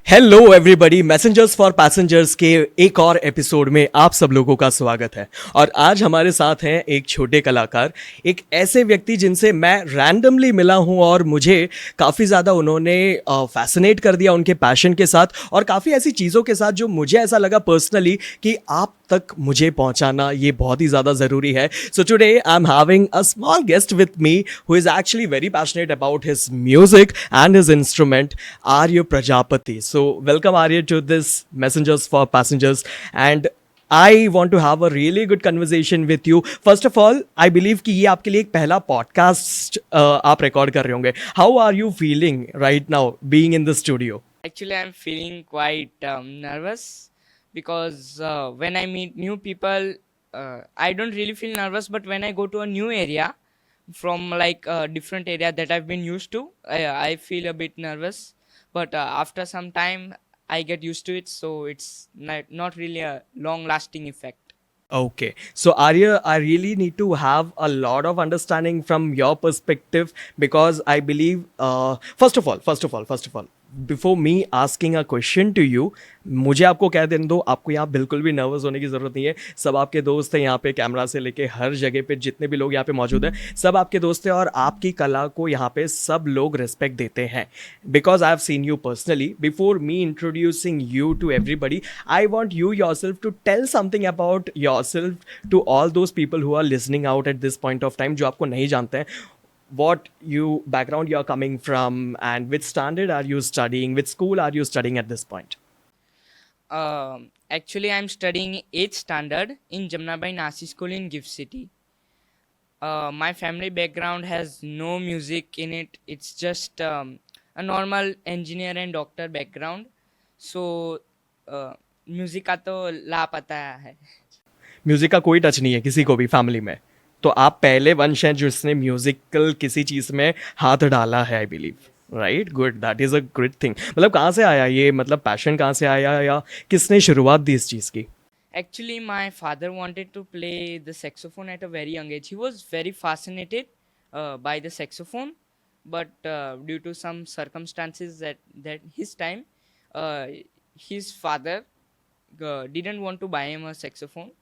Hello everybody, messengers for passengers के एक और एपिसोड में आप सब लोगों का स्वागत है। और आज हमारे साथ हैं एक छोटे कलाकार, एक ऐसे व्यक्ति जिनसे मैं रैंडमली मिला हूं और मुझे काफ़ी ज़्यादा उन्होंने फैसिनेट कर दिया उनके पैशन के साथ और काफ़ी ऐसी चीज़ों के साथ जो मुझे ऐसा लगा पर्सनली कि आप तक मुझे पहुंचाना ये बहुत ही ज़्यादा ज़रूरी है। So today I am having a small guest with me who is actually very passionate about his music and his instrument, Arya Prajapati. So, welcome Arya to this Messengers for Passengers, and I want to have a really good conversation with you. First of all, I believe कि ये आपके लिए एक पहला podcast आप record कर रहे होंगे. How are you feeling right now being in the studio? Actually, I'm feeling quite nervous because when I meet new people, I don't really feel nervous. But when I go to a new area from like a different area that I've been used to, I feel a bit nervous. But after some time, I get used to it. So it's not really a long-lasting effect. Okay, so Arya, I really need to have a lot of understanding from your perspective because I believe, first of all, before me asking a question to you, मुझे आपको कह देने दो, आपको यहाँ बिल्कुल भी nervous होने की ज़रूरत नहीं है। सब आपके दोस्त हैं यहाँ पे, कैमरा से लेके हर जगह पे जितने भी लोग यहाँ पे मौजूद हैं, सब आपके दोस्त हैं और आपकी कला को यहाँ पे सब लोग रिस्पेक्ट देते हैं। Because I have seen you personally, before me introducing you to everybody, I want you yourself to tell something about yourself to all those people who are listening out at this point of time, जो आपको नहीं जानते हैं। What you background you're coming from and which standard are you studying, which school are you studying at this point? Actually, I'm studying 8th standard in Jamnabai Nasi School in Gift City. My family background has no music in it. It's just a normal engineer and doctor background. So, music का तो ला पता है. Music का कोई touch नहीं है किसी को भी फैमिली में, तो आप पहले वंश हैं जिसने म्यूजिकल किसी चीज़ में हाथ डाला है, I believe. Right, good, that is a good thing. मतलब कहाँ से आया ये, मतलब पैशन कहाँ से आया या किसने शुरुआत दी इस चीज़ की? Actually, my father wanted to play the saxophone at a very young age. He was very fascinated by the saxophone, but due to some circumstances that his time, uh, his father didn't want to buy him a saxophone.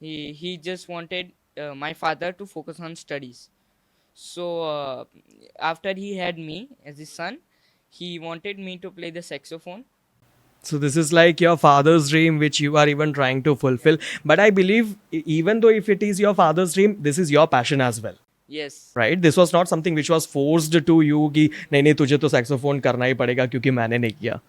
He just wanted my father to focus on studies. So after he had me as his son, he wanted me to play the saxophone. So this is like your father's dream which you are even trying to fulfill, but I believe even though if it is your father's dream, this is your passion as well. Yes. Right, this was not something which was forced to you कि नहीं नहीं तुझे तो saxophone करना ही पड़ेगा क्योंकि मैंने नहीं किया।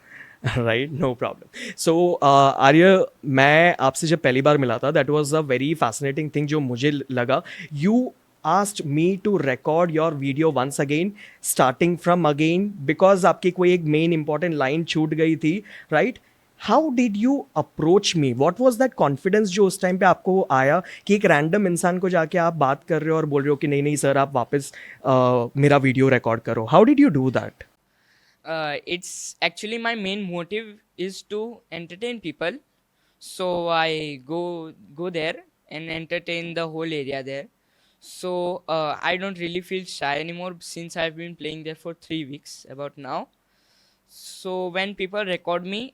Right, no problem. So Arya, मैं आपसे जब पहली बार मिला था, that was a very fascinating thing जो मुझे लगा। You asked me to record your video once again, starting from again, because आपकी कोई एक मेन इंपॉर्टेंट लाइन छूट गई थी, right? How did you approach me? What was that confidence जो उस टाइम पे आपको आया कि एक रैंडम इंसान को जाके आप बात कर रहे हो और बोल रहे हो कि नहीं नहीं सर, आप वापस मेरा वीडियो रिकॉर्ड करो? How did you do that? It's actually my main motive is to entertain people. So I go there and entertain the whole area there. So I don't really feel shy anymore since I've been playing there for 3 weeks about now. So when people record me,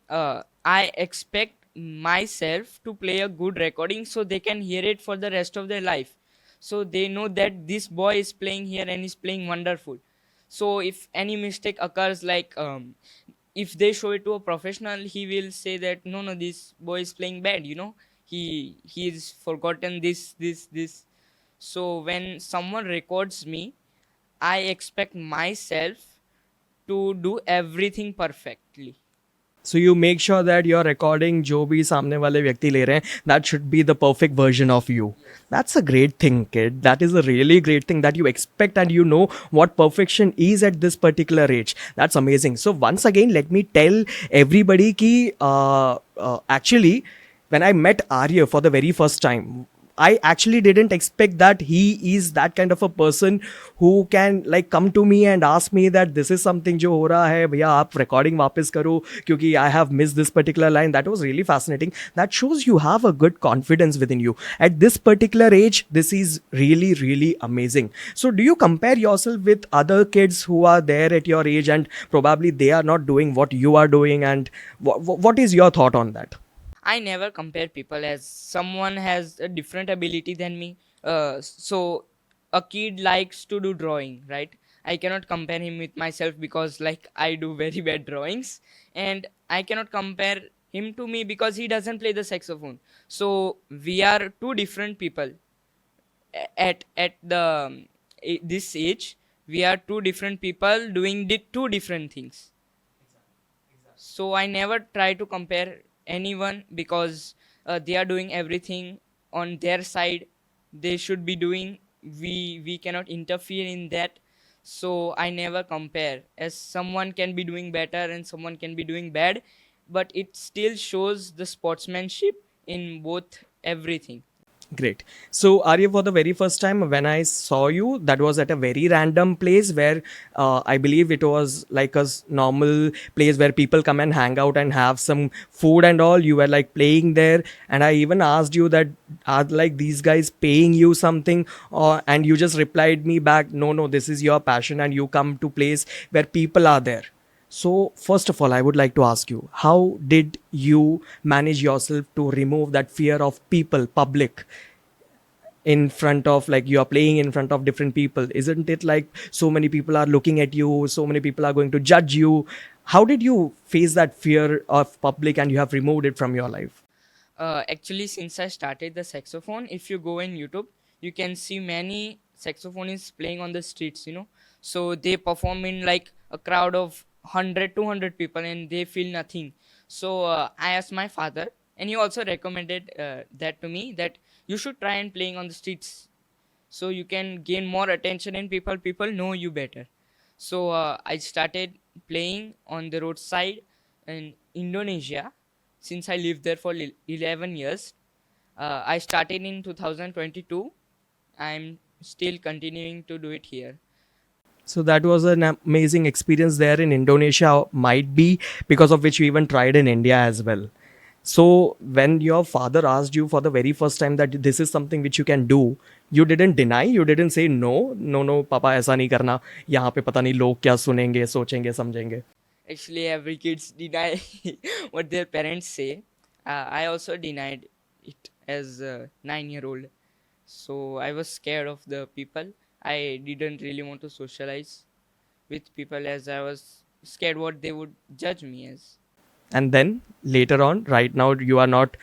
I expect myself to play a good recording so they can hear it for the rest of their life. So they know that this boy is playing here and he's playing wonderful. So if any mistake occurs, like if they show it to a professional, he will say that no, this boy is playing bad. He's forgotten this. So when someone records me, I expect myself to do everything perfectly. So you make sure that your recording जो भी सामने वाले व्यक्ति ले रहे हैं, that should be the perfect version of you. That's a great thing, kid. That is a really great thing that you expect and you know what perfection is at this particular age. That's amazing. So once again, let me tell everybody कि actually when I met Arya for the very first time, I actually didn't expect that he is that kind of a person who can like come to me and ask me that this is something जो हो रहा है भैया आप recording वापस करो क्योंकि I have missed this particular line. That was really fascinating. That shows you have a good confidence within you. At this particular age, this is really, really amazing. So do you compare yourself with other kids who are there at your age and probably they are not doing what you are doing? And what is your thought on that? I never compare people as someone has a different ability than me. So a kid likes to do drawing, right? I cannot compare him with myself because like I do very bad drawings, and I cannot compare him to me because he doesn't play the saxophone. So we are two different people at this age. We are two different people doing two different things. So I never try to compare anyone because they are doing everything on their side. They should be doing. We cannot interfere in that. So I never compare. As someone can be doing better and someone can be doing bad, but it still shows the sportsmanship in both everything. Great. So, Arya, for the very first time when I saw you, that was at a very random place where I believe it was like a normal place where people come and hang out and have some food and all. You were like playing there, and I even asked you that are like these guys paying you something, or and you just replied me back, no, no, this is your passion, and you come to place where people are there. So, first of all, I would like to ask you, how did you manage yourself to remove that fear of people, public, in front of like you are playing in front of different people? Isn't it like so many people are looking at you, so many people are going to judge you? How did you face that fear of public and you have removed it from your life? Actually, since I started the saxophone, if you go in YouTube, you can see many saxophonists playing on the streets, So they perform in like a crowd of 100, 200 people and they feel nothing. So I asked my father, and he also recommended that to me that you should try and playing on the streets so you can gain more attention and people know you better. So I started playing on the roadside in Indonesia since I lived there for 11 years. I started in 2022. I'm still continuing to do it here. So that was an amazing experience there in Indonesia, might be because of which you even tried in India as well. So when your father asked you for the very first time that this is something which you can do, you didn't deny, you didn't say no, no, no, पापा ऐसा नहीं करना, यहाँ पे पता नहीं लोग क्या सुनेंगे, सोचेंगे, समझेंगे. Actually, every kids deny what their parents say. I also denied it as a 9-year-old. So I was scared of the people. I didn't really want to socialize with people as I was scared what they would judge me as. And then later on, right now, you are not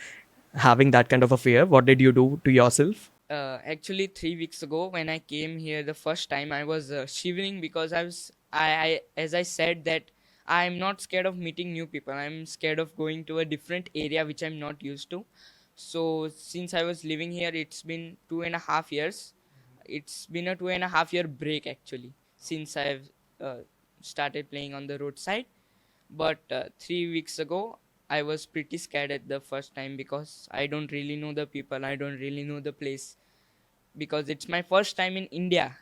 having that kind of a fear. What did you do to yourself? Actually, 3 weeks ago when I came here the first time, I was shivering because I as I said that I'm not scared of meeting new people. I'm scared of going to a different area which I'm not used to. So since I was living here, it's been 2.5 years. It's been a 2.5 year break actually since I've started playing on the roadside. But 3 weeks ago, I was pretty scared at the first time because I don't really know the people. I don't really know the place because it's my first time in India.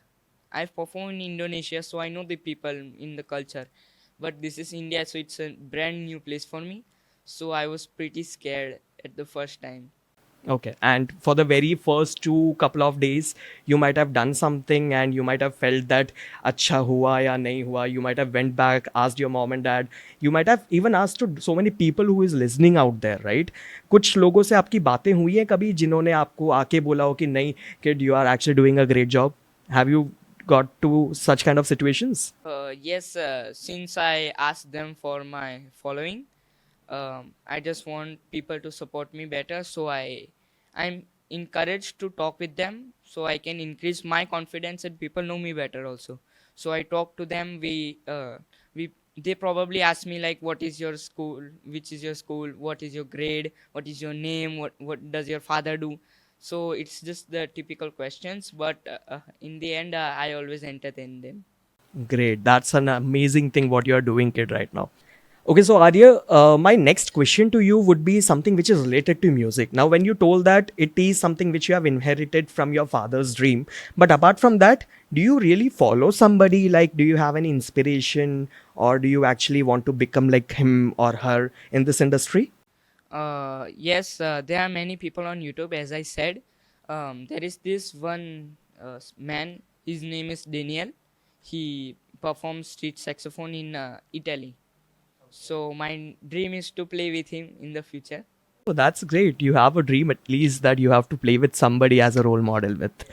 I've performed in Indonesia, so I know the people in the culture. But this is India, so it's a brand new place for me. So I was pretty scared at the first time. Okay. And for the very first two couple of days, you might have done something and you might have felt that अच्छा हुआ या नहीं हुआ. You might have went back, asked your mom and dad. You might have even asked to so many people who is listening out there, right? कुछ लोगों से आपकी बातें हुई हैं कभी जिन्होंने आपको आके बोला हो कि नहीं kid, you are actually doing a great job. Have you got to such kind of situations? Yes, since I asked them for my following, I just want people to support me better. So I'm encouraged to talk with them so I can increase my confidence and people know me better also. So I talk to them. We they probably ask me like, what is your school? Which is your school? What is your grade? What is your name? What does your father do? So it's just the typical questions, but in the end, I always entertain them. Great. That's an amazing thing what you are doing, kid, right now. Okay, so Arya, my next question to you would be something which is related to music. Now, when you told that it is something which you have inherited from your father's dream, but apart from that, do you really follow somebody? Like, do you have any inspiration, or do you actually want to become like him or her in this industry? Yes, there are many people on YouTube. As I said, there is this one man. His name is Daniel. He performs street saxophone in Italy. So my dream is to play with him in the future. Oh, that's great. You have a dream at least that you have to play with somebody as a role model with.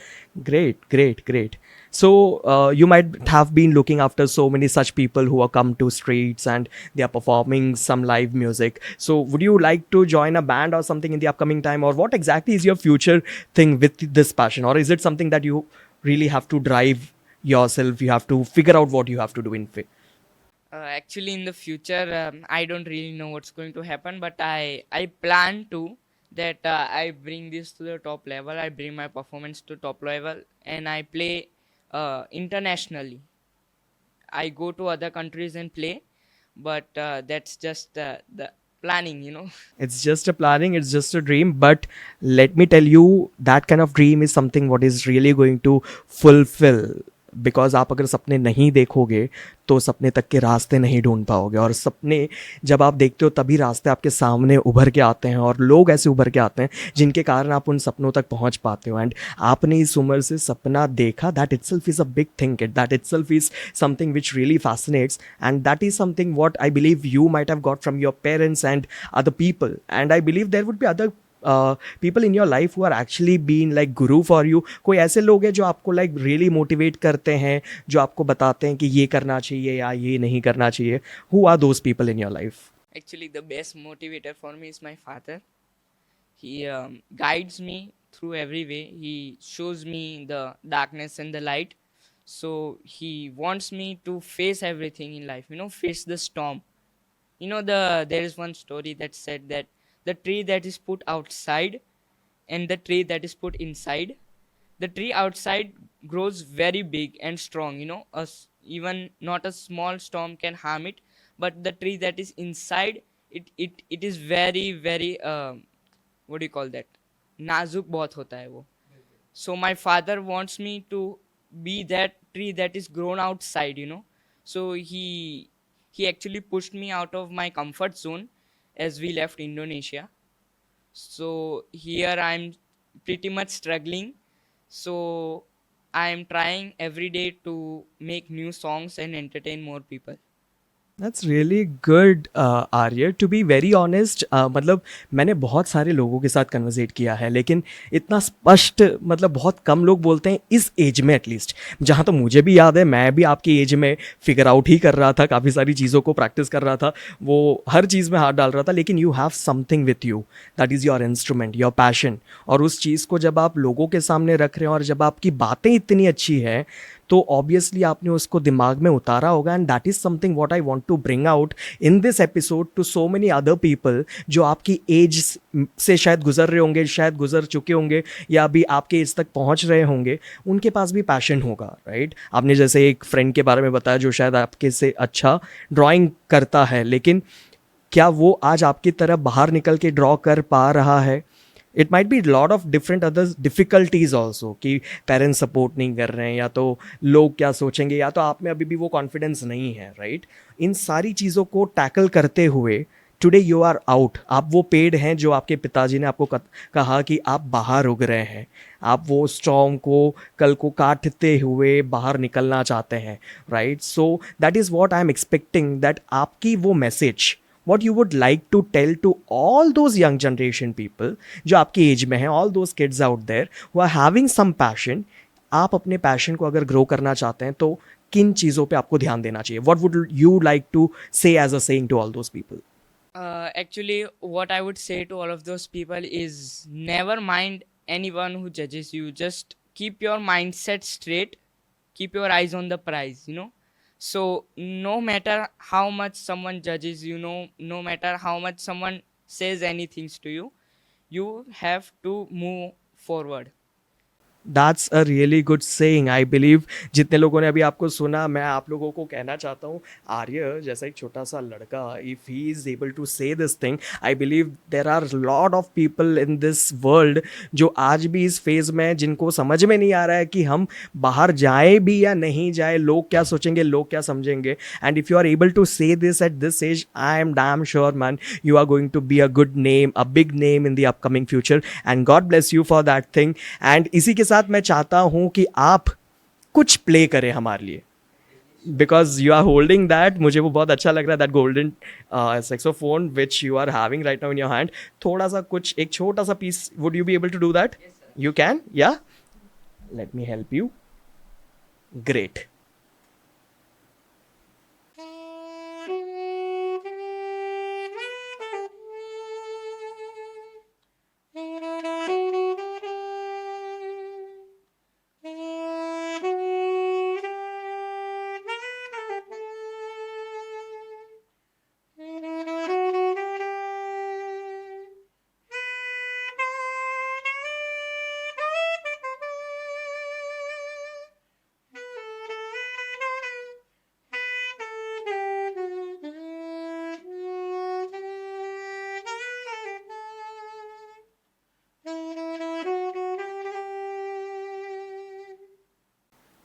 Great, great, great. So you might have been looking after so many such people who are come to streets and they are performing some live music. So would you like to join a band or something in the upcoming time, or what exactly is your future thing with this passion, or is it something that you really have to drive yourself? You have to figure out what you have to do in. Actually, in the future, I don't really know what's going to happen, but I plan to that I bring this to the top level. I bring my performance to top level, and I play internationally. I go to other countries and play, but that's just the planning, you know. It's just a planning, it's just a dream, but let me tell you, that kind of dream is something what is really going to fulfill. Because आप अगर सपने नहीं देखोगे तो सपने तक के रास्ते नहीं ढूंढ पाओगे, और सपने जब आप देखते हो तभी रास्ते आपके सामने उभर के आते हैं, और लोग ऐसे उभर के आते हैं जिनके कारण आप उन सपनों तक पहुंच पाते हो. एंड आपने इस उम्र से सपना देखा, that itself is a big thing, it that itself is something which really fascinates, and that is something what I believe you might have got from your parents and other people. And I believe there would be other people in your life who are actually being like guru for you. कोई ऐसे लोग हैं जो आपको like really motivate करते हैं, जो आपको बताते हैं कि ये करना चाहिए या ये नहीं करना चाहिए. Who are those people in your life? Actually, the best motivator for me is my father. He guides me through every way. He shows me the darkness and the light. So he wants me to face everything in life, you know, face the storm. You know, there is one story that said that the tree that is put outside and the tree that is put inside, the tree outside grows very big and strong, you know, even not a small storm can harm it, but the tree that is inside, it is very very what do you call that, नाजुक बहुत होता है वो. So my father wants me to be that tree that is grown outside, you know. So he actually pushed me out of my comfort zone as we left Indonesia. So here I'm pretty much struggling. So I am trying every day to make new songs and entertain more people. That's really good Arya. To be very honest, मतलब मैंने बहुत सारे लोगों के साथ conversate किया है, लेकिन इतना स्पष्ट मतलब बहुत कम लोग बोलते हैं इस एज में. एटलीस्ट जहाँ तो मुझे भी याद है, मैं भी आपकी एज में फिगर आउट ही कर रहा था, काफ़ी सारी चीज़ों को प्रैक्टिस कर रहा था, वो हर चीज़ में हाथ डाल रहा था. लेकिन you have something with you, that is your instrument, your passion. और उस चीज़ को जब आप लोगों के सामने रख रहे हैं और जब आपकी बातें इतनी अच्छी है, तो ऑब्वियसली आपने उसको दिमाग में उतारा होगा. And that is something what I want to bring out in this episode to so many other people जो आपकी एज से शायद गुजर रहे होंगे, शायद गुजर चुके होंगे, या अभी आपके एज तक पहुंच रहे होंगे. उनके पास भी पैशन होगा, राइट? आपने जैसे एक फ्रेंड के बारे में बताया जो शायद आपके से अच्छा ड्राइंग करता है, लेकिन क्या वो आज आपकी तरह बाहर निकल के ड्रॉ कर पा रहा है? It might be lot of different other difficulties also, कि पेरेंट्स सपोर्ट नहीं कर रहे हैं, या तो लोग क्या सोचेंगे, या तो आप में अभी भी वो कॉन्फिडेंस नहीं है, राइट? इन सारी चीज़ों को टैकल करते हुए टुडे यू आर आउट. आप वो पेड़ हैं जो आपके पिताजी ने आपको कहा कि आप बाहर उग रहे हैं. आप वो स्टॉर्म को कल को काटते हुए बाहर निकलना चाहते हैं, right? So that is what I am expecting, that आपकी वो message what you would like to tell to all those young generation people जो आपकी एज में हैं, all those kids out there who are having some passion. आप अपने passion को अगर ग्रो करना चाहते हैं तो किन चीज़ों पे आपको ध्यान देना चाहिए? What would you like to say as a saying to all those people? Actually, what I would say to all of those people is never mind anyone who judges you. Just keep your mindset straight, keep your eyes on the prize, you know. So no matter how much someone judges you, no matter how much someone says anything to you, you have to move forward. That's a really good saying I believe. जितने लोगों ने अभी आपको सुना, मैं आप लोगों को कहना चाहता हूँ, आर्य जैसा एक छोटा सा लड़का, if he is able to say this thing, I believe there are lot of people in this world जो आज भी इस फेज़ में हैं, जिनको समझ में नहीं आ रहा है कि हम बाहर जाए भी या नहीं जाए, लोग क्या सोचेंगे, लोग क्या समझेंगे। And if you are able to say this at this age, I am damn sure man, you are going to be a good name, a big name in the upcoming future, and God bless you for that thing. And इसी के साथ मैं चाहता हूँ कि आप कुछ play करें हमारे लिए, because you are holding that, मुझे वो बहुत अच्छा लग रहा है, that golden saxophone which you are having right now in your hand. थोड़ा सा कुछ एक छोटा सा piece, would you be able to do that? You can, या let me help you. Great.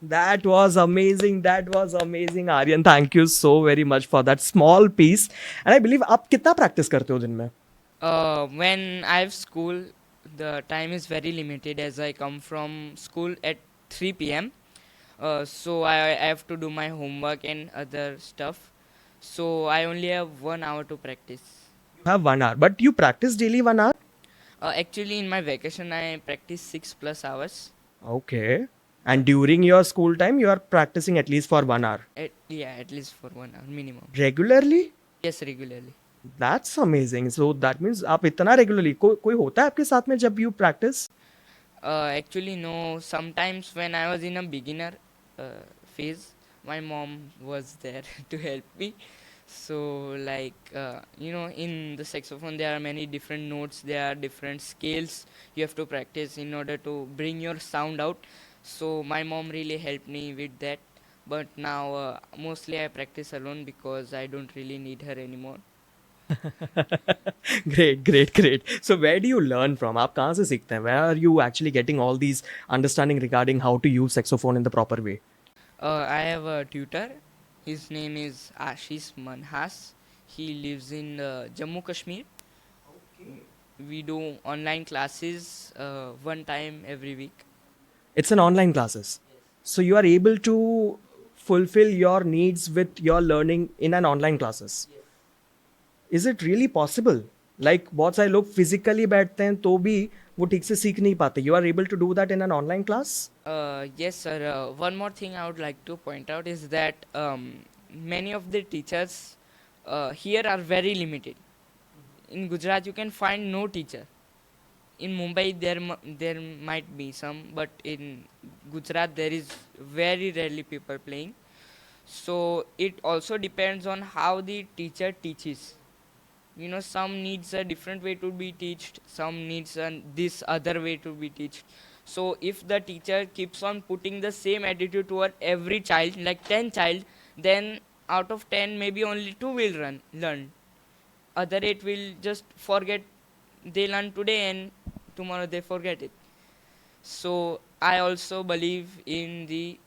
That was amazing. That was amazing, Aryan. Thank you so very much for that small piece. And I believe आप कितना practice करते हो दिन में? When I have school, the time is very limited as I come from school at 3 p.m. So I have to do my homework and other stuff. So I only have 1 hour to practice. You have 1 hour, but you practice daily 1 hour? Actually, in my vacation, I practice 6+ hours. Okay. And during your school time, you are practicing at least for 1 hour? At least for 1 hour minimum. Regularly? Yes, regularly. That's amazing. So that means आप इतना regularly, कोई होता है आपके साथ में जब you practice? Actually, no. Sometimes when I was in a beginner phase, my mom was there to help me. So, like, in the saxophone, there are many different notes, there are different scales you have to practice in order to bring your sound out. So, my mom really helped me with that. But now, mostly I practice alone because I don't really need her anymore. Great, great, great. So where do you learn from? आप कहाँ से सीखते हैं? Where are you actually getting all these understanding regarding how to use saxophone in the proper way? I have a tutor. His name is Ashish Manhas. He lives in Jammu Kashmir. We do online classes one time every week. It's an online classes. So you are able to fulfill your needs with your learning in an online classes. Is it really possible? Like बहुत सारे लोग physically बैठते हैं तो भी वो ठीक से सीख नहीं पाते. You are able to do that in an online class? Yes, sir. One more thing I would like to point out is that many of the teachers here are very limited. In Gujarat, you can find no teacher. In Mumbai, there might be some, but in Gujarat, there is very rarely people playing. So it also depends on how the teacher teaches. Some needs a different way to be taught, some needs this other way to be taught. So if the teacher keeps on putting the same attitude toward every child, like 10 child, then out of 10 maybe only 2 will learn, other 8 will just forget. They learn today and tomorrow they forget it. So I also believe in the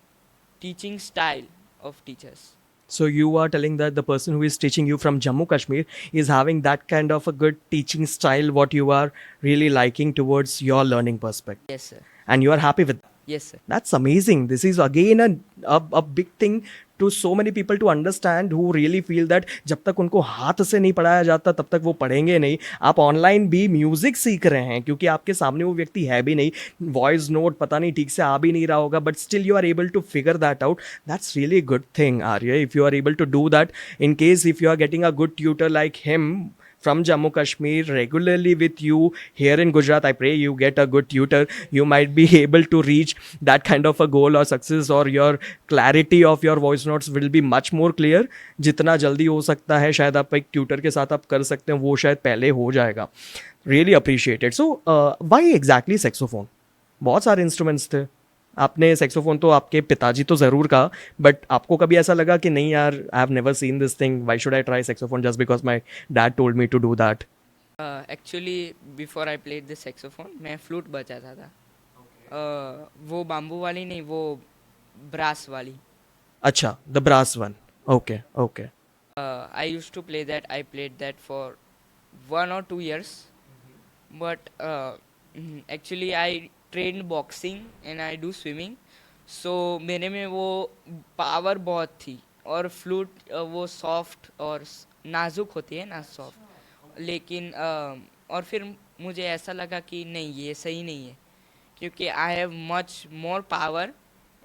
teaching style of teachers. So you are telling that the person who is teaching you from Jammu Kashmir is having that kind of a good teaching style, what you are really liking towards your learning perspective. Yes, sir. And you are happy with that. Yes, sir. That's amazing. This is again a big thing to so many people to understand who really feel that जब तक उनको हाथ से नहीं पढ़ाया जाता तब तक वो पढ़ेंगे नहीं. आप ऑनलाइन भी म्यूजिक सीख रहे हैं क्योंकि आपके सामने वो व्यक्ति है भी नहीं, वॉइस नोट पता नहीं ठीक से आ भी नहीं रहा होगा, but still you are able to figure that out. That's really good thing Arya, if you are able to do that. In case if you are getting a good tutor like him from Jammu Kashmir regularly with you here in Gujarat, I pray you get a good tutor. You might be able to reach that kind of a goal or success, or your clarity of your voice notes will be much more clear. जितना जल्दी हो सकता है शायद आप एक tutor के साथ आप कर सकते हैं, वो शायद पहले हो जाएगा. Really appreciate it. So why exactly saxophone? बहुत सारे इंस्ट्रूमेंट्स थे। आपने सेक्सोफोन तो आपके पिताजी तो ज़रूर कहा, बट आपको कभी ऐसा लगा कि नहीं यार, I have never seen this thing, why should I try saxophone just because my dad told me to do that? Actually before I played the saxophone मैं फ्लूट बजाता था. वो बाम्बू वाली नहीं, वो ब्रास वाली. अच्छा, the brass one. Okay okay. I used to play that. I played that for 1 or 2 years. But actually I trained boxing and I do swimming. So मेरे में वो पावर बहुत थी. और फ्लूट वो सॉफ्ट और नाजुक होती है ना, सॉफ्ट. लेकिन और फिर मुझे ऐसा लगा कि नहीं, ये सही नहीं है, क्योंकि I have much more power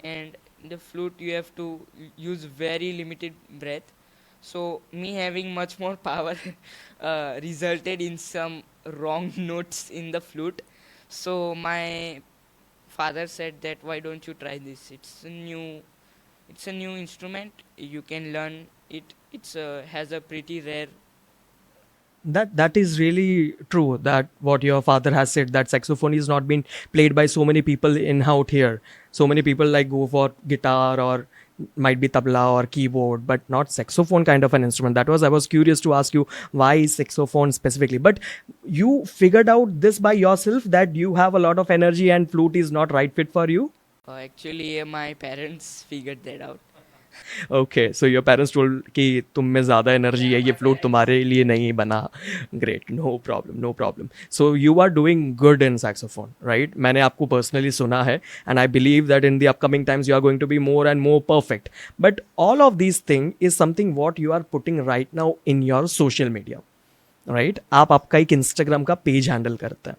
and the flute you have to use very limited breath. So me having much more power resulted in some wrong notes in the flute. So my father said that why don't you try this? It's a new instrument. You can learn it. It's has a pretty rare. That is really true, that what your father has said, that saxophone is not being played by so many people in out here. So many people like go for guitar or might be tabla or keyboard, but not saxophone kind of an instrument. That was, I was curious to ask you why saxophone specifically. But you figured out this by yourself, that you have a lot of energy and flute is not right fit for you? Actually, my parents figured that out. Okay, so your parents told कि तुम में ज़्यादा energy है, ये flute तुम्हारे लिए नहीं बना। Great, no problem no problem. So you are doing good in saxophone, right? मैंने आपको पर्सनली सुना है and I believe that in the upcoming times you are going to be more and more perfect. But all of this thing is something what you are putting right now in your social media, right? आप आपका एक Instagram का page handle करते हैं,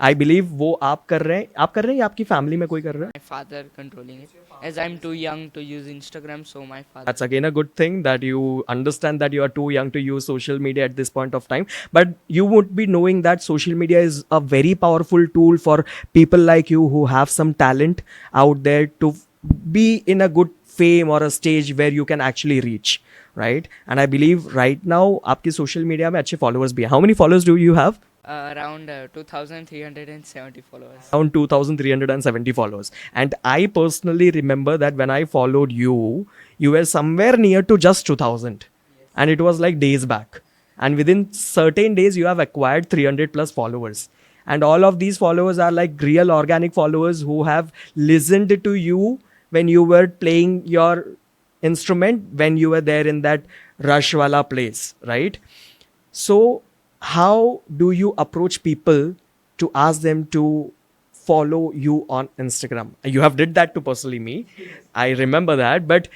I believe वो आप कर रहे हैं, आप कर रहे हैं या आपकी फैमिली में कोई कर रहा है? My father controlling it, as I'm too young to use Instagram, so my father. That's again a good thing that you understand that you are too young to use social media at this point of time. But you would be knowing that social media is a very powerful tool for people like you who have some talent out there to be in a good fame or a stage where you can actually reach, right? And I believe right now आपकी social media में अच्छे followers भी हैं. How many followers do you have? Around 2,370 followers. Around 2,370 followers. And I personally remember that when I followed you, you were somewhere near to just 2,000. And it was like days back. And within certain days, you have acquired 300 plus followers. And all of these followers are like real organic followers who have listened to you when you were playing your instrument, when you were there in that rush wala place, right? So how do you approach people to ask them to follow you on Instagram? You have did that to personally me, I remember that, but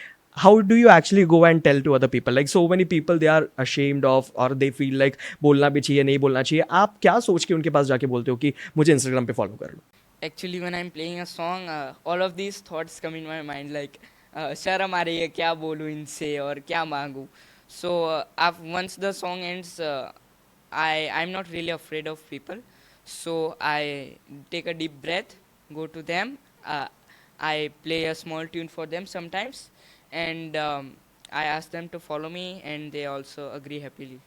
how do you actually go and tell to other people? Like so many people, they are ashamed of or they feel like बोलना भी चाहिए नहीं बोलना चाहिए, आप क्या सोच के उनके पास जाके बोलते हो कि मुझे Instagram पे फॉलो कर लो? Actually, when I'm playing a song, all of these thoughts come in my mind, like शर्म आ रही है, क्या बोलूँ इनसे और क्या मांगूँ. So once the song ends, I'm not really afraid of people. So I take a deep breath, go to them. I play a small tune for them sometimes, and I ask them to follow me, and they also agree happily.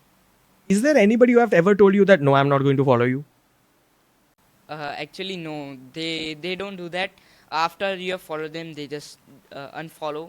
Is there anybody who have ever told you that no, I'm not going to follow you? Actually, no, they don't do that. After you have followed them, they just unfollow.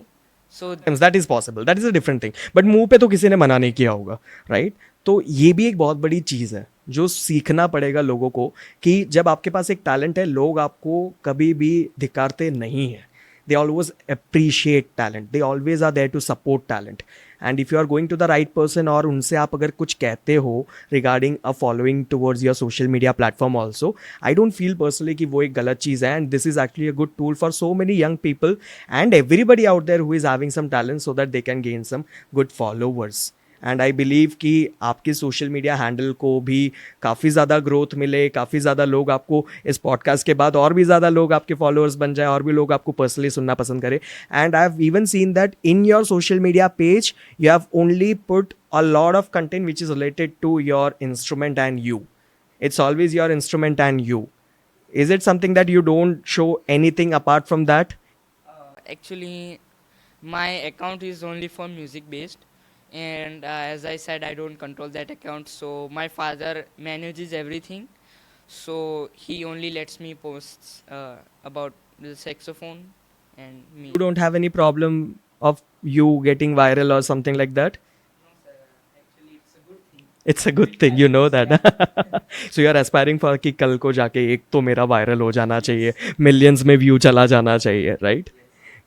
So that is possible, that is a different thing, but मुंह पे तो किसी ने मना नहीं किया होगा, right? तो ये भी एक बहुत बड़ी चीज़ है जो सीखना पड़ेगा लोगों को, कि जब आपके पास एक टैलेंट है, लोग आपको कभी भी धिक्कारते नहीं हैं. They always appreciate talent, they always are there to support talent. And if you are going to the right person और उनसे आप अगर कुछ कहते हो regarding a following towards your social media platform also, I don't feel personally कि वो एक गलत चीज़ है. And this is actually a good tool for so many young people and everybody out there who is having some talent, so that they can gain some good followers. And I believe कि आपके social media handle को भी काफ़ी ज़्यादा growth मिले, काफ़ी ज़्यादा लोग आपको इस पॉडकास्ट के बाद और भी ज़्यादा लोग आपके फॉलोअर्स बन जाए और भी लोग आपको पर्सनली सुनना पसंद करें. And I have even seen that in your social media page you have only put a lot of content which is related to your instrument and you. It's always your instrument and you. Is it something that you don't show anything apart from that? actually, my account is only for music based, and as I said, I don't control that account. So my father manages everything. So he only lets me post about the saxophone and me. You don't have any problem of you getting viral or something like that? Actually, it's a good thing. It's a good thing, you know that. So you are aspiring for कि कल को जाके एक तो मेरा viral हो जाना चाहिए, मिलियंस में व्यू चला जाना चाहिए, राइट?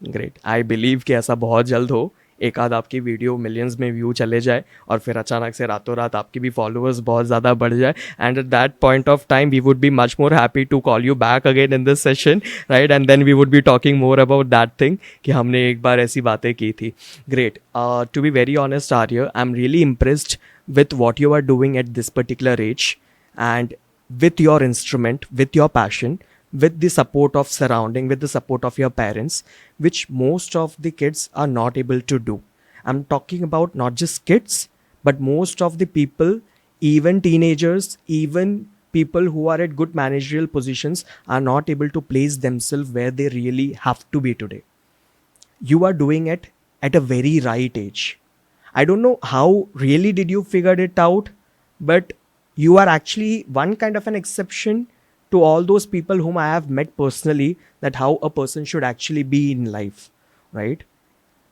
ग्रेट, आई बिलीव कि ऐसा बहुत जल्द हो, एक आध आपकी वीडियो मिलियंस में व्यू चले जाए और फिर अचानक से रातों रात आपकी भी फॉलोअर्स बहुत ज़्यादा बढ़ जाए, and at that point of time we would be much more happy to call you back again in this session, right? And then we would be talking more about that thing कि हमने एक बार ऐसी बातें की थी. Great. To be very honest Arya, I am really impressed with what you are doing at this particular age, and with your instrument, with your passion, with the support of surrounding, with the support of your parents, which most of the kids are not able to do. I'm talking about not just kids, but most of the people, even teenagers, even people who are at good managerial positions, are not able to place themselves where they really have to be today. You are doing it at a very right age. I don't know how really did you figure it out, but you are actually one kind of an exception to all those people whom I have met personally, that how a person should actually be in life, right?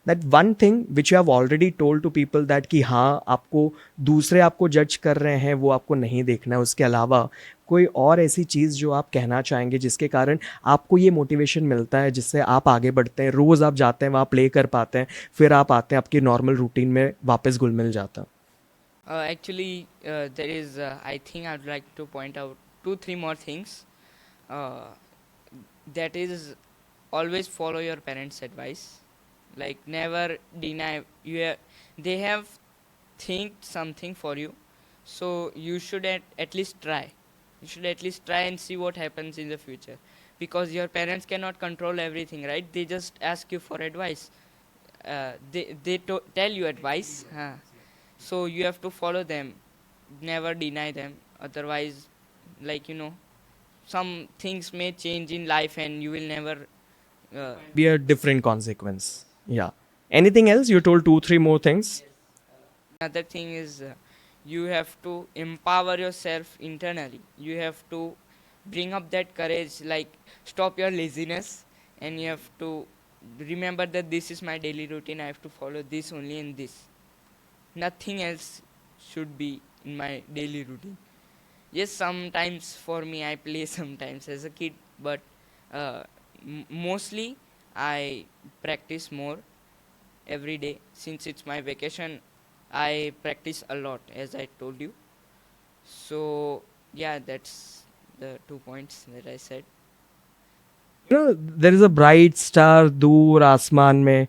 That one thing which you have already told to people that कि हाँ आपको दूसरे आपको जज कर रहे हैं वो आपको नहीं देखना है, उसके अलावा कोई और ऐसी चीज़ जो आप कहना चाहेंगे जिसके कारण आपको ये मोटिवेशन मिलता है, जिससे आप आगे बढ़ते हैं, रोज़ आप जाते हैं वहाँ प्ले कर पाते हैं, फिर आप आते हैं आपकी नॉर्मल रूटीन में वापस घुल मिल जाता है. Actually, there is, I think I'd like to point out 2-3 more things. That is, always follow your parents' advice. Like, never deny. They have think something for you, so you should at least try. You should at least try and see what happens in the future, because your parents cannot control everything, right? They just ask you for advice. They tell you advice. So you have to follow them, never deny them. Otherwise, like, some things may change in life and you will never Be a different consequence. Yeah. Anything else? You told 2-3 more things. Another thing is, you have to empower yourself internally. You have to bring up that courage, like stop your laziness, and you have to remember that this is my daily routine. I have to follow this only and this. Nothing else should be in my daily routine. Yes, sometimes for me I play sometimes as a kid, but mostly I practice more every day. Since it's my vacation, I practice a lot, as I told you. So yeah, that's the 2 points that I said. You know, there is a bright star दूर आसमान में.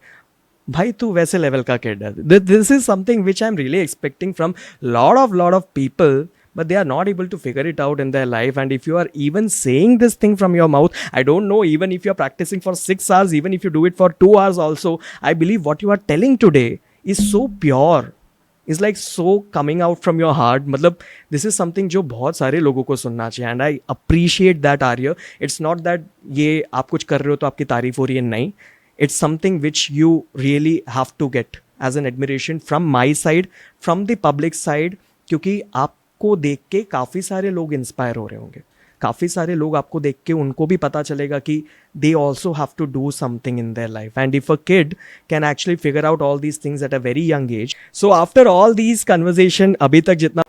भाई तू वैसे level का kid है. This is something which I'm really expecting from lot of people, but they are not able to figure it out in their life. And if you are even saying this thing from your mouth, I don't know, even if you're practicing for 6 hours, even if you do it for 2 hours also, I believe what you are telling today is so pure, is like so coming out from your heart. मतलब this is something जो बहुत सारे लोगों को सुनना चाहिए, and I appreciate that, Arya. It's not that ये आप कुछ कर रहे हो तो आपकी तारीफ हो रही है, नहीं. It's something which you really have to get as an admiration from my side, from the public side, क्योंकि आपको देख के काफ़ी सारे लोग इंस्पायर हो रहे होंगे, काफ़ी सारे लोग आपको देख के उनको भी पता चलेगा कि they also have to do something in their life. And if a kid can actually figure out all these things at a very young age. So after all these conversation, अभी तक जितना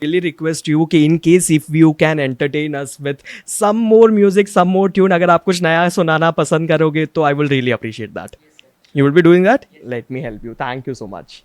really request you कि in case if you can entertain us with some more music, some more tune, अगर आप कुछ नया सुनाना पसंद करोगे तो I will really appreciate that. You will be doing that? Let me help you. Thank you so much.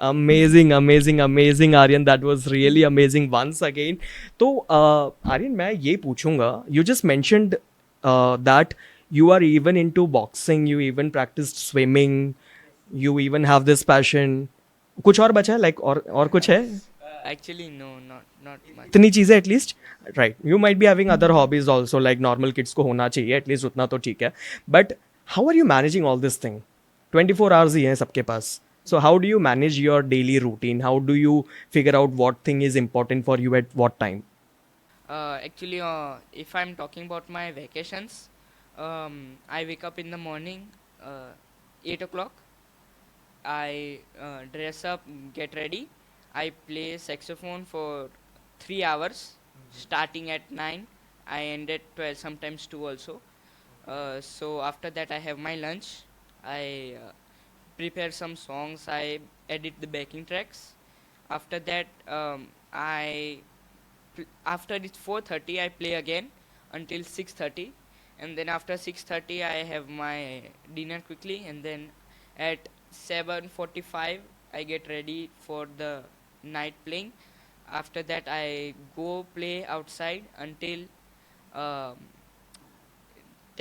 Amazing amazing amazing Aryan, that was really amazing once again. तो आर्यन मैं ये पूछूंगा, you just mentioned that you are even into boxing, you even practiced swimming, you even have this passion. कुछ और बचा है, like और कुछ है? Actually, no, not much. इतनी चीजें at least, right? You might be having other hobbies also, like normal kids को होना चाहिए एटलीस्ट उतना तो ठीक है, but how are you managing all this thing? 24 hours ही हैं सबके पास, so how do you manage your daily routine? How do you figure out what thing is important for you at what time? Actually, if I'm talking about my vacations, I wake up in the morning, 8 o'clock. I dress up, get ready. I play saxophone for 3 hours, starting at 9. I end at 12, sometimes 2 also. So after that, I have my lunch. I prepare some songs. I edit the backing tracks. After that, after it's 4:30, I play again until 6:30, and then after 6:30, I have my dinner quickly, and then at 7:45, I get ready for the night playing. After that, I go play outside until um,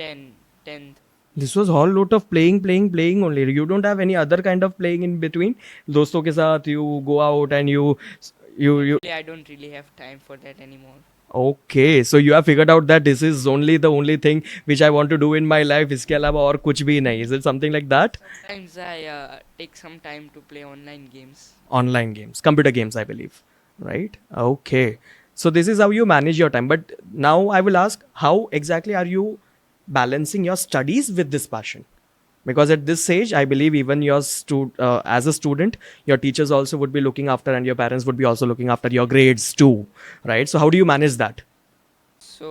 10 10. This was whole lot of playing only. You don't have any other kind of playing in between? दोस्तों के साथ you go out and you Actually, I don't really have time for that anymore. Okay, so you have figured out that this is only the only thing which I want to do in my life. इसके अलावा और कुछ भी नहीं. Is it something like that? Sometimes I take some time to play online games. Online games, computer games, I believe, right? Okay, so this is how you manage your time. But now I will ask, how exactly are you balancing your studies with this passion? Because at this age, I believe even your as a student, your teachers also would be looking after, and your parents would be also looking after your grades too, right? So how do you manage that? So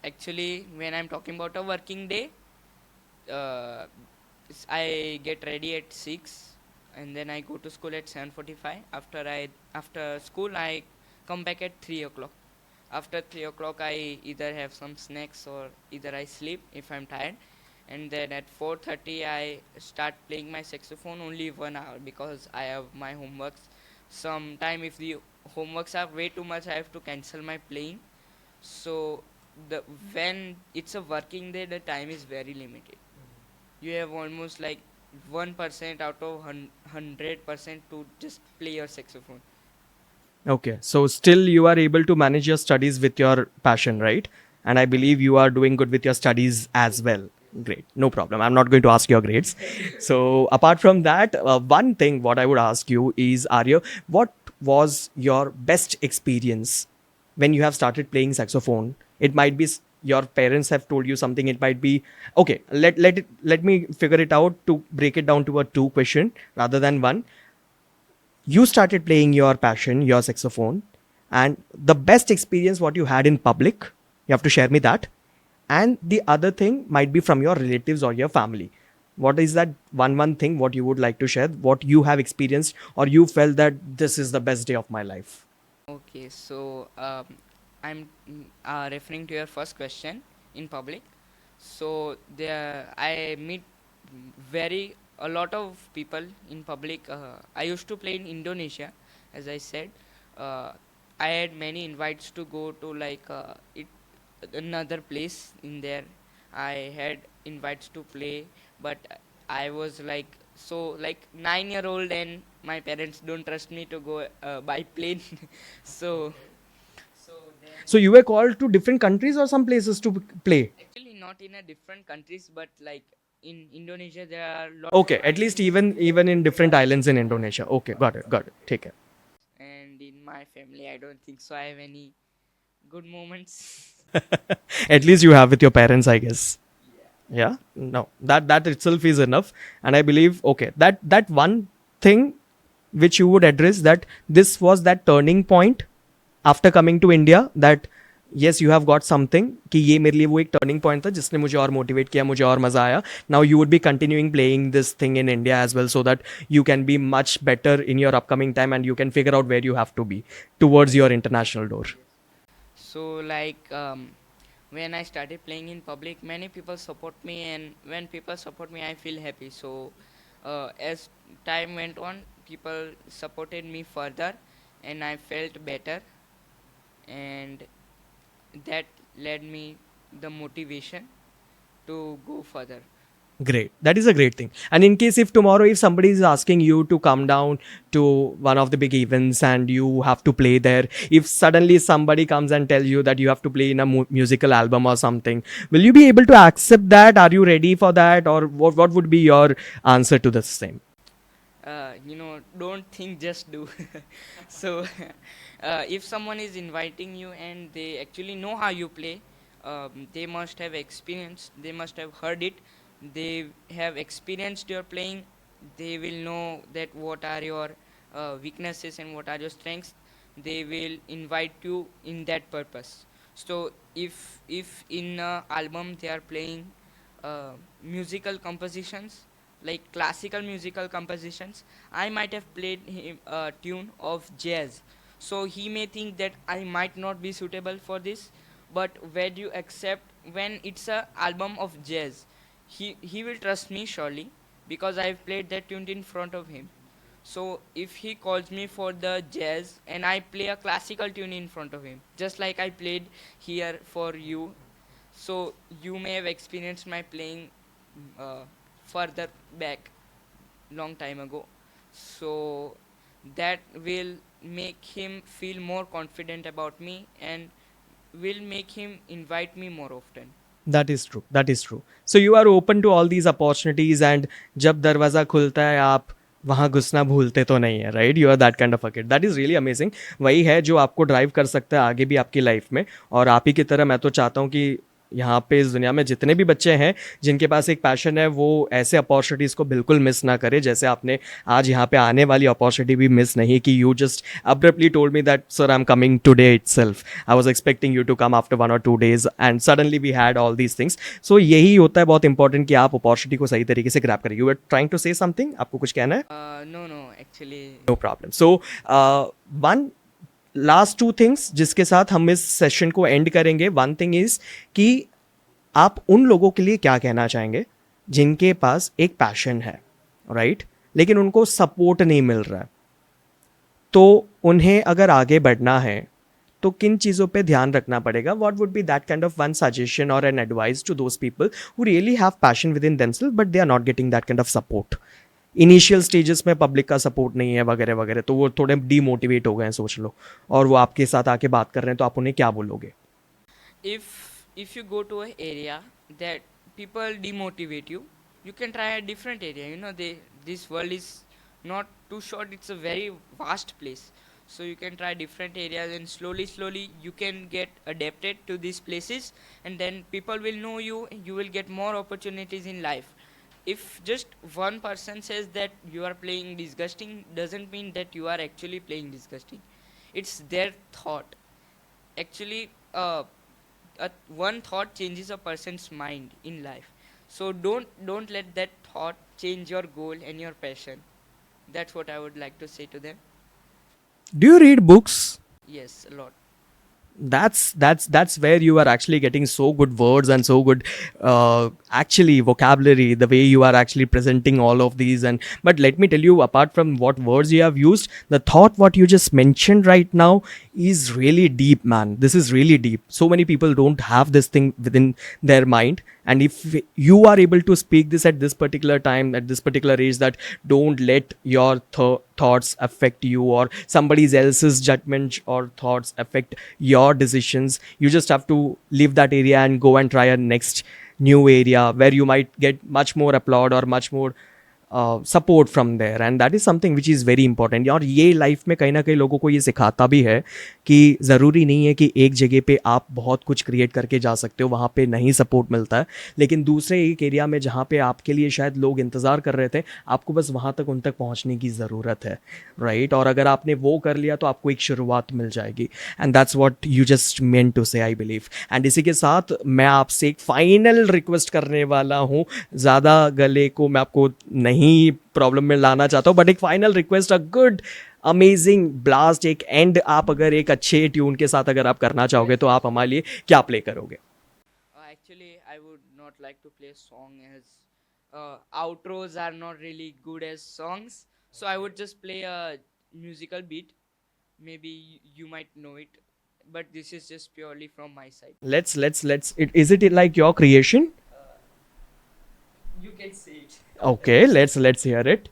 actually, when I'm talking about a working day, uh, I get ready at 6, and then I go to school at 7:45. After school, I come back at 3 o'clock. After 3 o'clock, I either have some snacks or either I sleep if I'm tired. And then at 4:30, I start playing my saxophone only 1 hour because I have my homeworks. Sometime if the homeworks are way too much, I have to cancel my playing. So the when it's a working day, the time is very limited. You have almost like 1% out of 100% to just play your saxophone. Okay, so still you are able to manage your studies with your passion, right? And I believe you are doing good with your studies as well. Great, no problem. I'm not going to ask your grades. So apart from that, one thing what I would ask you is, Arya, what was your best experience when you have started playing saxophone? It might be your parents have told you something. It might be okay. Let me figure it out to break it down to a two question rather than one. You started playing your passion, your saxophone, and the best experience what you had in public, you have to share me that. And the other thing might be from your relatives or your family. What is that one thing what you would like to share, what you have experienced or you felt that this is the best day of my life? Okay, so I'm referring to your first question in public. So there, I meet very a lot of people in public. I used to play in Indonesia, as I said. Uh, I had many invites to go to like another place in there. I had invites to play, but I was like 9-year-old, and my parents don't trust me to go by plane. so so then So you were called to different countries or some places to play? actually not in a different countries, but like in Indonesia there are lot of Okay, at least even in different islands in Indonesia. Okay, got it. Take care. and in my family I don't think so I have any good moments. At least you have with your parents, I guess. Yeah, no, that itself is enough. And I believe, okay, that one thing which you would address, that this was that turning point after coming to India, that yes, you have got something कि ये मेरे लिए वो एक turning point था जिसने मुझे और motivate किया, मुझे और मजा आया. Now you would be continuing playing this thing in India as well, so that you can be much better in your upcoming time and you can figure out where you have to be towards your international door. So like when I started playing in public, many people support me, and when people support me I feel happy. So as time went on, people supported me further and I felt better, and that led me the motivation to go further. Great. That is a great thing. And in case if tomorrow if somebody is asking you to come down to one of the big events and you have to play there, if suddenly somebody comes and tells you that you have to play in a musical album or something, will you be able to accept that? Are you ready for that? Or what would be your answer to the same? Don't think, just do. So, if someone is inviting you and they actually know how you play, they must have experience, they must have heard it, they have experienced your playing, they will know that what are your weaknesses and what are your strengths. They will invite you in that purpose. So, if in a album they are playing musical compositions, like classical musical compositions, I might have played him a tune of jazz. So he may think that I might not be suitable for this, but when you accept, when it's a album of jazz, he will trust me surely, because I've played that tune in front of him. So if he calls me for the jazz and I play a classical tune in front of him, just like I played here for you, so you may have experienced my playing uh, further back, long time ago. So that will make him feel more confident about me and will make him invite me more often. That is true. That is true. So you are open to all these opportunities and जब दरवाज़ा खुलता है आप वहाँ घुसना भूलते तो नहीं है, right? You are that kind of a kid, that is really amazing. वही है जो आपको ड्राइव कर सकता है आगे भी आपकी लाइफ में। और आप ही की तरह मैं तो चाहता हूँ कि यहाँ पे इस दुनिया में जितने भी बच्चे हैं जिनके पास एक पैशन है वो ऐसे अपॉर्चुनिटीज़ को बिल्कुल मिस ना करे, जैसे आपने आज यहाँ पे आने वाली अपॉर्चुनिटी भी मिस नहीं की। You just abruptly told me that sir I'm coming today itself, I was expecting you to come after 1 or 2 days and suddenly we had all these things. So यही होता है बहुत इंपॉर्टेंट कि आप opportunity को सही तरीके से ग्रैब करें। You are trying to say something, आपको कुछ कहना है? No, actually. No problem. So one last two things जिसके साथ हम इस सेशन को एंड करेंगे। वन थिंग इज कि आप उन लोगों के लिए क्या कहना चाहेंगे जिनके पास एक पैशन है, राइट, लेकिन उनको सपोर्ट नहीं मिल रहा है, तो उन्हें अगर आगे बढ़ना है तो किन चीज़ों पे ध्यान रखना पड़ेगा? What would be that kind of one suggestion और an advice to those people who really have passion within themselves but they are not getting that kind of support? Initial stages में public का support नहीं है वगैरह वगैरह, तो वो थोड़े डीमोटिवेट हो गए हैं सोच लो, और वो आपके साथ आके बात कर रहे हैं, तो आप उन्हें क्या बोलोगे? If you go to an area that people demotivate you, you can try a different area. This world is not too short, it's a very vast place. So you can try different areas, and slowly you can get adapted to these places, and then people will know you, you will get more opportunities in life. If just one person says that you are playing disgusting, doesn't mean that you are actually playing disgusting. It's their thought. Actually, one thought changes a person's mind in life. So don't let that thought change your goal and your passion. That's what I would like to say to them. Do you read books? Yes, a lot. That's where you are actually getting so good words and so good actually vocabulary, the way you are actually presenting all of these. And but let me tell you, apart from what words you have used, the thought what you just mentioned right now is really deep, man. This is really deep. So many people don't have this thing within their mind, and if you are able to speak this at this particular time, at this particular age, that don't let your thoughts affect you or somebody else's judgment or thoughts affect your decisions, you just have to leave that area and go and try a next new area where you might get much more applaud or much more support from there, and that is something which is very important. और ये life में कहीं ना कहीं लोगों को ये सिखाता भी है कि ज़रूरी नहीं है कि एक जगह पे आप बहुत कुछ क्रिएट करके जा सकते हो, वहाँ पे नहीं सपोर्ट मिलता है, लेकिन दूसरे एक एरिया में जहाँ पे आपके लिए शायद लोग इंतज़ार कर रहे थे, आपको बस वहाँ तक उन तक पहुँचने की ज़रूरत है, राइट? और अगर आपने वो कर लिया तो आपको एक शुरुआत मिल जाएगी, and that's what you just meant to say, I believe. And इसी के साथ मैं आपसे एक फाइनल रिक्वेस्ट करने वाला हूँ। ज़्यादा गले को मैं आपको नहीं प्रॉब्लम में लाना चाहता हूँ, बट एक final request, a good amazing blast, एक एंड आप अगर एक अच्छे ट्यून के साथ अगर आप करना चाहोगे तो आप हमारे लिए क्या प्ले करोगे? Actually, I would not like to play song, as outros are not really good as songs. So I would just play a musical beat. Maybe you might know it. but this is just purely from my side. Let's is it like your creation? You can say it. Okay, let's hear it.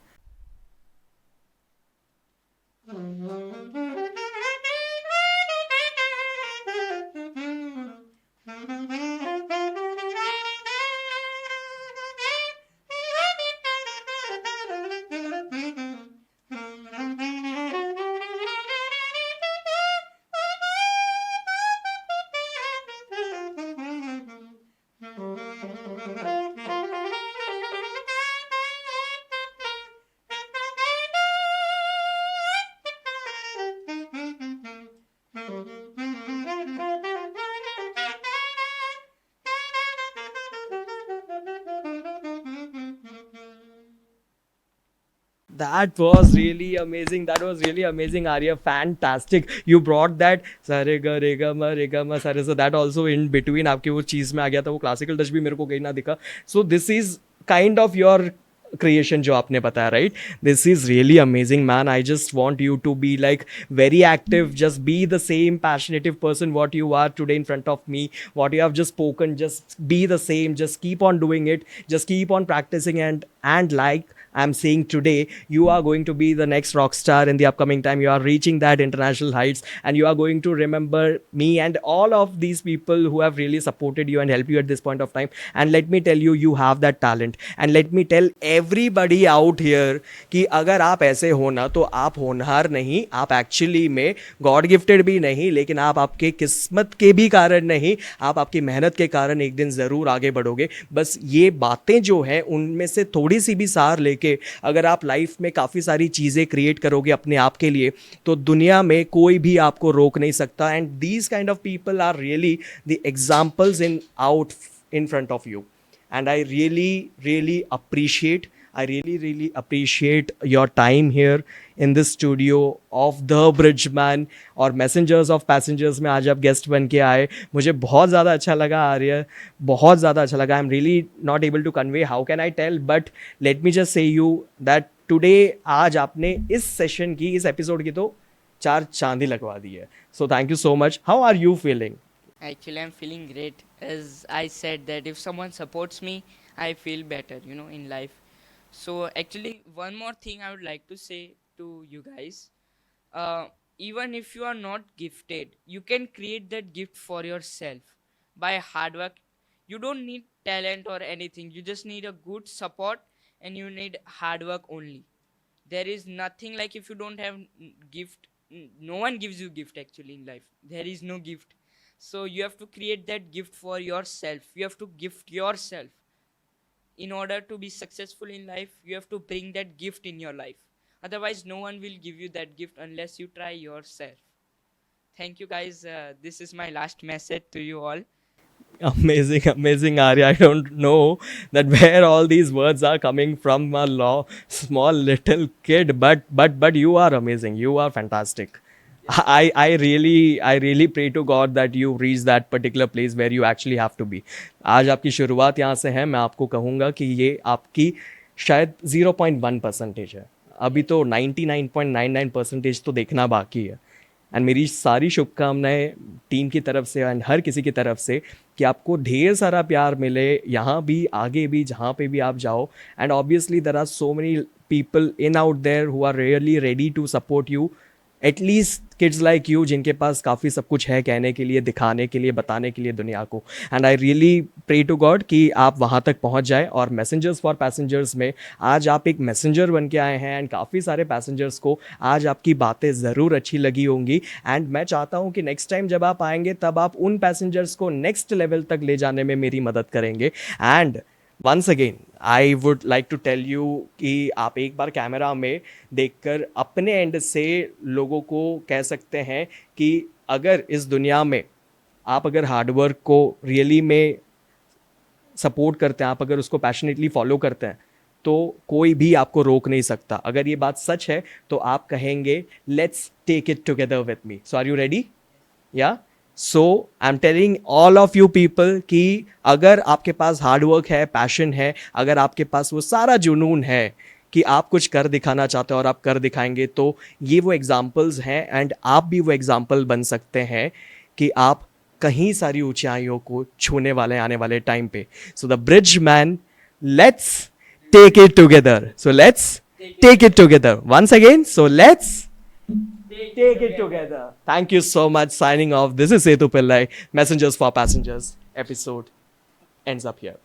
That was really amazing. That was really amazing, Arya. Fantastic. You brought that सारे ग रे ग म रे ग म सारे, so that also in between आपके वो चीज़ में आ गया था, वो क्लासिकल टच भी मेरे को कहीं ना दिखा. So this is kind of your creation जो आपने बताया, right? This is really amazing, man. I just want you to be like very active. Just be the same passionate person what you are today in front of me. What you have just spoken, just be the same. Just keep on doing it. Just keep on practicing, and like I'm saying today, you are going to be the next rock star in the upcoming time. You are reaching that international heights, and you are going to remember me and all of these people who have really supported you and helped you at this point of time. And let me tell you, you have that talent. And let me tell everybody out here कि अगर आप ऐसे हो ना, तो आप होनहार नहीं, आप एक्चुअली में गॉड गिफ्टेड भी नहीं, लेकिन आप आपके किस्मत के भी कारण नहीं, आप आपकी मेहनत के कारण एक दिन ज़रूर आगे बढ़ोगे. बस ये बातें जो हैं उनमें से थोड़ी सी भी सार लेके अगर आप लाइफ में काफ़ी सारी चीज़ें क्रिएट करोगे अपने आप के लिए, तो दुनिया में कोई भी आपको रोक नहीं सकता. And these kind of people are really the examples in out in front of you. And I really appreciate your time here in this studio of The Bridge Man और मैसेंजर्स ऑफ पैसेंजर्स में आज आप guest बन के आए. मुझे बहुत ज़्यादा अच्छा लगा आर्य, बहुत ज़्यादा अच्छा लगा. I am really not able to convey how can I tell, but let me just say you that today आज आपने इस सेशन की, इस एपिसोड की तो 4 चांदी लगवा दी है. So thank you so much. How are you feeling? Actually, I'm feeling great. As I said, that if someone supports me, I feel better, in life. So, actually, one more thing I would like to say to you guys. Even if you are not gifted, you can create that gift for yourself by hard work. You don't need talent or anything. You just need a good support, and you need hard work only. There is nothing like if you don't have gift, no one gives you gift actually in life. There is no gift. So you have to create that gift for yourself. You have to gift yourself. In order to be successful in life, you have to bring that gift in your life. Otherwise, no one will give you that gift unless you try yourself. Thank you guys. This is my last message to you all. Amazing, Arya. I don't know that where all these words are coming from a small little kid, but you are amazing. You are fantastic. I really pray to God that you reach that particular place where you actually have to be. आज आपकी शुरुआत यहाँ से है. मैं आपको कहूँगा कि ये आपकी शायद 0.1% है. अभी तो 99.99% तो देखना बाकी है. एंड मेरी सारी शुभकामनाएं टीम की तरफ से एंड हर किसी की तरफ से कि आपको ढेर सारा प्यार मिले, यहाँ भी, आगे भी, जहाँ पे भी आप जाओ. And obviously there are so many people in out there who are really ready to support you. At least kids like you जिनके पास काफ़ी सब कुछ है कहने के लिए, दिखाने के लिए, बताने के लिए दुनिया को. And I really pray to God कि आप वहाँ तक पहुँच जाए. और मैसेंजर्स फॉर पैसेंजर्स में आज आप एक मैसेंजर बन के आए हैं एंड काफ़ी सारे पैसेंजर्स को आज आपकी बातें ज़रूर अच्छी लगी होंगी. एंड मैं चाहता हूँ कि नेक्स्ट टाइम जब आप आएंगे तब आप उन पैसेंजर्स को नेक्स्ट लेवल तक ले जाने में मेरी मदद करेंगे. And once again I would like to tell you कि आप एक बार कैमरा में देखकर अपने एंड से लोगों को कह सकते हैं कि अगर इस दुनिया में आप अगर हार्डवर्क को रियली में सपोर्ट करते हैं, आप अगर उसको पैशनेटली फॉलो करते हैं, तो कोई भी आपको रोक नहीं सकता. अगर ये बात सच है तो आप कहेंगे let's take it together with me. So are you ready? या so I am telling all of you people कि अगर आपके पास हार्डवर्क है, पैशन है, अगर आपके पास वो सारा जुनून है कि आप कुछ कर दिखाना चाहते हो और आप कर दिखाएंगे, तो ये वो एग्जाम्पल्स हैं. एंड आप भी वो एग्जाम्पल बन सकते हैं कि आप कहीं सारी ऊंचाइयों को छूने वाले आने वाले टाइम पे. So the bridge man, let's take it together. So let's take it together once again. So let's take it together. Thank you so much. Signing off. This is Setu Pillai. Messengers for Passengers episode ends up here.